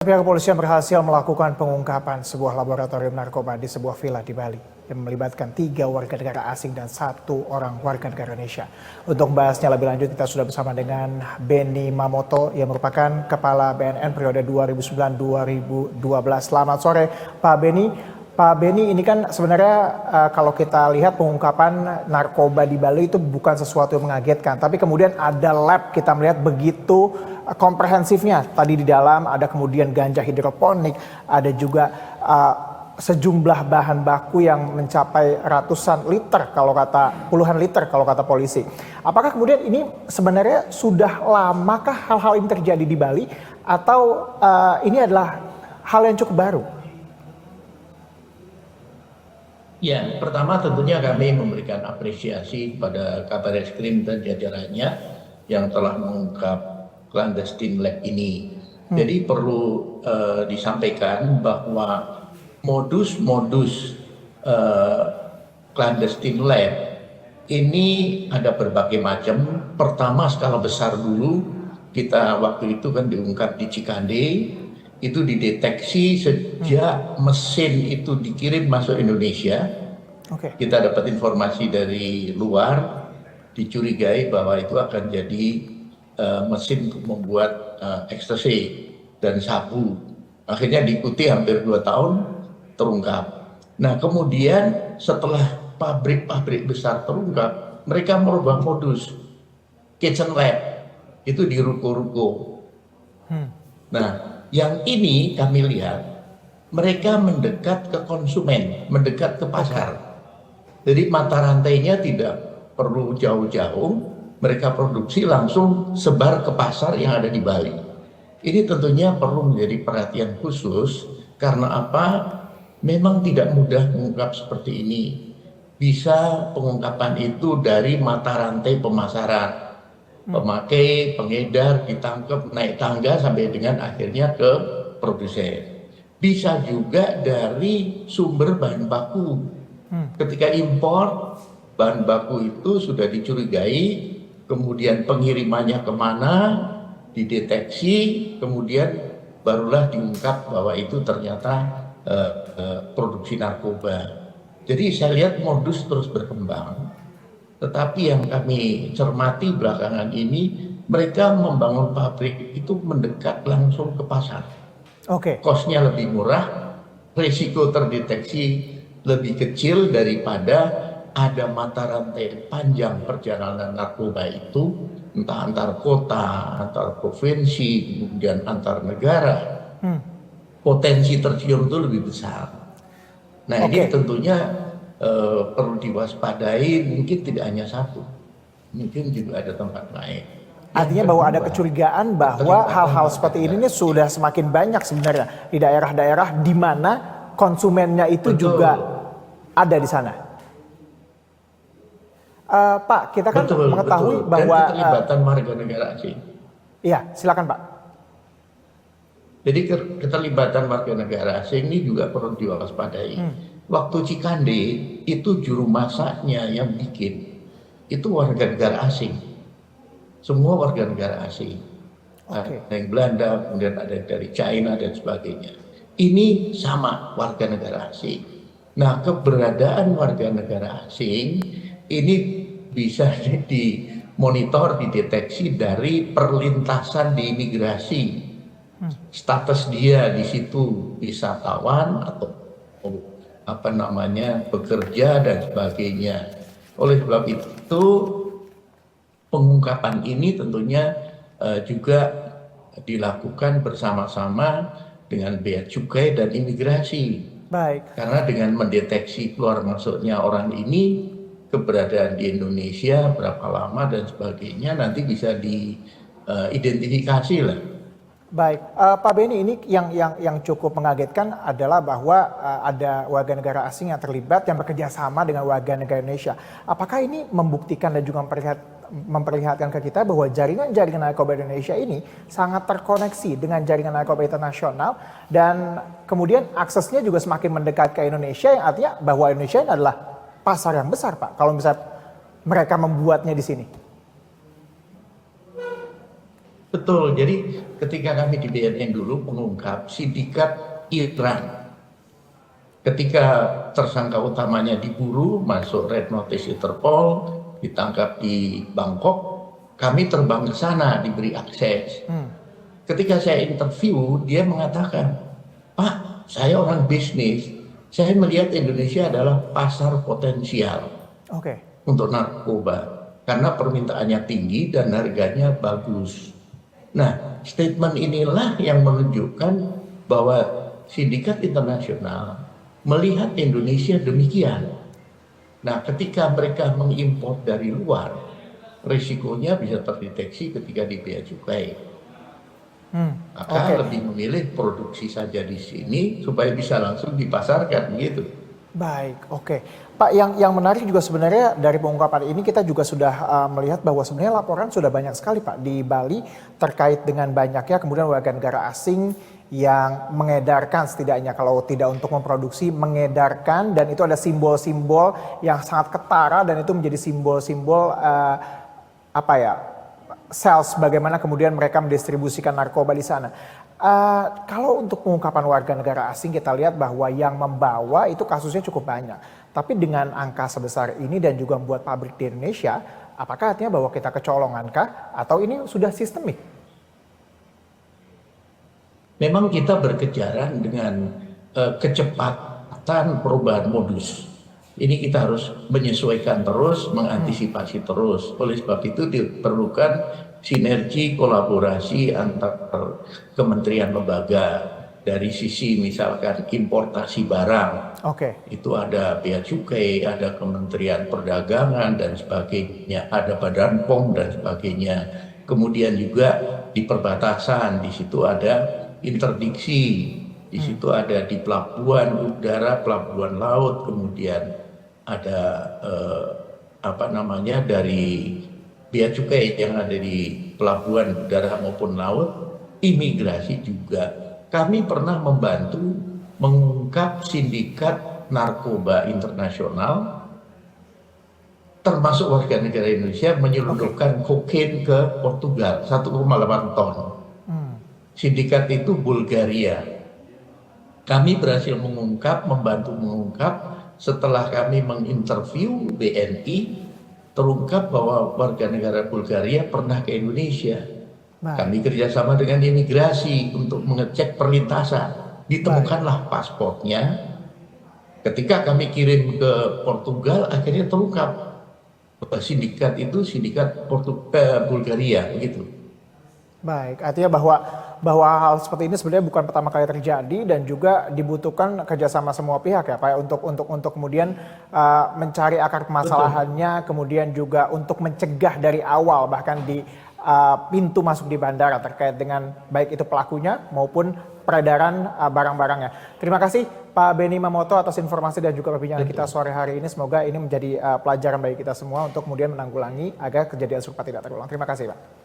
Pihak kepolisian berhasil melakukan pengungkapan sebuah laboratorium narkoba di sebuah villa di Bali yang melibatkan 3 warga negara asing dan 1 orang warga negara Indonesia. Untuk membahasnya lebih lanjut kita sudah bersama dengan Benny Mamoto yang merupakan Kepala BNN periode 2009-2012. Selamat sore Pak Benny. Pak Benny, ini kan sebenarnya kalau kita lihat pengungkapan narkoba di Bali itu bukan sesuatu yang mengagetkan. Tapi kemudian ada lab, kita melihat begitu komprehensifnya. Tadi di dalam ada kemudian ganja hidroponik, ada juga sejumlah bahan baku yang mencapai ratusan liter, kalau kata puluhan liter kalau kata polisi. Apakah kemudian ini sebenarnya sudah lamakah hal-hal ini terjadi di Bali atau ini adalah hal yang cukup baru? Ya, pertama tentunya kami memberikan apresiasi kepada Kabareskrim dan jajarannya yang telah mengungkap clandestine lab ini. Jadi perlu disampaikan bahwa modus-modus clandestine lab ini ada berbagai macam. Pertama skala besar dulu, kita waktu itu kan diungkap di Cikande, itu dideteksi sejak mesin itu dikirim masuk Indonesia. Kita dapat informasi dari luar, dicurigai bahwa itu akan jadi mesin untuk membuat ekstasi dan sabu. Akhirnya diikuti hampir 2 tahun, terungkap. Nah kemudian setelah pabrik-pabrik besar terungkap, mereka merubah modus kitchen lab, itu di ruko-ruko. Nah yang ini kami lihat, mereka mendekat ke konsumen, mendekat ke pasar. Jadi mata rantainya tidak perlu jauh-jauh, mereka produksi langsung sebar ke pasar yang ada di Bali. Ini tentunya perlu menjadi perhatian khusus, karena apa? Memang tidak mudah mengungkap seperti ini. Bisa pengungkapan itu dari mata rantai pemasaran. Pemakai, pengedar, ditangkap, naik tangga sampai dengan akhirnya ke produsen. Bisa juga dari sumber bahan baku. Ketika impor, bahan baku itu sudah dicurigai, kemudian pengirimannya kemana, dideteksi, kemudian barulah diungkap bahwa itu ternyata produksi narkoba. Jadi saya lihat modus terus berkembang. Tetapi yang kami cermati belakangan ini, mereka membangun pabrik itu mendekat langsung ke pasar. Kosnya lebih murah, risiko terdeteksi lebih kecil daripada ada mata rantai panjang perjalanan narkoba itu, entah antar kota, antar provinsi, kemudian antar negara. Potensi tercium itu lebih besar. Nah ini tentunya perlu diwaspadai, mungkin tidak hanya satu, mungkin juga ada tempat lain. Artinya bahwa ada kecurigaan bahwa hal-hal seperti ini sudah semakin banyak sebenarnya di daerah-daerah di mana konsumennya itu juga ada di sana. Pak, kita kan mengetahui bahwa dan keterlibatan warga negara asing. Iya, silakan Pak. Jadi keterlibatan warga negara asing ini juga perlu diwaspadai. Waktu Cikande itu juru masaknya yang bikin itu warga negara asing, semua warga negara asing. Ada yang Belanda, kemudian ada yang dari China dan sebagainya. Ini sama warga negara asing. Nah keberadaan warga negara asing ini bisa dimonitor, dideteksi dari perlintasan di imigrasi. Status dia di situ wisatawan atau bekerja dan sebagainya. Oleh sebab itu pengungkapan ini tentunya juga dilakukan bersama-sama dengan bea cukai dan imigrasi. Karena dengan mendeteksi keluar masuknya orang ini, keberadaan di Indonesia berapa lama dan sebagainya, nanti bisa diidentifikasi lah. Baik, Pak Benny, ini yang cukup mengagetkan adalah bahwa ada warga negara asing yang terlibat yang bekerja sama dengan warga negara Indonesia. Apakah ini membuktikan dan juga memperlihatkan ke kita bahwa jaringan-jaringan narkoba Indonesia ini sangat terkoneksi dengan jaringan narkoba internasional dan kemudian aksesnya juga semakin mendekat ke Indonesia, yang artinya bahwa Indonesia ini adalah pasar yang besar, Pak, kalau misalnya mereka membuatnya di sini? Betul. Jadi ketika kami di BNN dulu mengungkap sindikat Iran, ketika tersangka utamanya diburu masuk red notice Interpol, ditangkap di Bangkok, kami terbang ke sana diberi akses. Ketika saya interview, dia mengatakan, Pak, saya orang bisnis, saya melihat Indonesia adalah pasar potensial Oke. untuk narkoba karena permintaannya tinggi dan harganya bagus. Nah, statement inilah yang menunjukkan bahwa sindikat internasional melihat Indonesia demikian. Nah, ketika mereka mengimpor dari luar, risikonya bisa terdeteksi ketika di bea cukai. Maka lebih memilih produksi saja di sini supaya bisa langsung dipasarkan gitu. Baik, oke. Pak, yang menarik juga sebenarnya dari pengungkapan ini kita juga sudah melihat bahwa sebenarnya laporan sudah banyak sekali Pak di Bali terkait dengan banyaknya kemudian warga negara asing yang mengedarkan, setidaknya kalau tidak untuk memproduksi, mengedarkan, dan itu ada simbol-simbol yang sangat ketara dan itu menjadi simbol-simbol apa ya, sales bagaimana kemudian mereka mendistribusikan narkoba di sana. Kalau untuk pengungkapan warga negara asing kita lihat bahwa yang membawa itu kasusnya cukup banyak. Tapi dengan angka sebesar ini dan juga membuat pabrik di Indonesia, apakah artinya bahwa kita kecolongankah atau ini sudah sistemik? Memang kita berkejaran dengan kecepatan perubahan modus. Ini kita harus menyesuaikan terus, mengantisipasi terus. Oleh sebab itu diperlukan sinergi kolaborasi antar kementerian lembaga. Dari sisi misalkan importasi barang, itu ada bea cukai, ada Kementerian Perdagangan dan sebagainya, ada Badan POM dan sebagainya. Kemudian juga di perbatasan, di situ ada interdiksi, di situ ada di pelabuhan udara, pelabuhan laut, kemudian ada dari bea cukai yang ada di pelabuhan udara maupun laut, imigrasi juga. Kami pernah membantu mengungkap sindikat narkoba internasional, termasuk warga negara Indonesia menyelundupkan kokain ke Portugal 1,8 ton. Sindikat itu Bulgaria. Kami berhasil mengungkap, membantu mengungkap setelah kami menginterview BNI, terungkap bahwa warga negara Bulgaria pernah ke Indonesia. Kami kerjasama dengan imigrasi untuk mengecek perlintasan. Ditemukanlah pasportnya. Ketika kami kirim ke Portugal, akhirnya terungkap sindikat itu sindikat Bulgaria, begitu. Baik, artinya bahwa hal seperti ini sebenarnya bukan pertama kali terjadi dan juga dibutuhkan kerjasama semua pihak ya Pak untuk kemudian mencari akar permasalahannya, kemudian juga untuk mencegah dari awal bahkan di pintu masuk di bandara terkait dengan baik itu pelakunya maupun peredaran barang-barangnya. Terima kasih Pak Benny Mamoto atas informasi dan juga perbincangan kita sore hari ini. Semoga ini menjadi pelajaran bagi kita semua untuk kemudian menanggulangi agar kejadian serupa tidak terulang. Terima kasih Pak.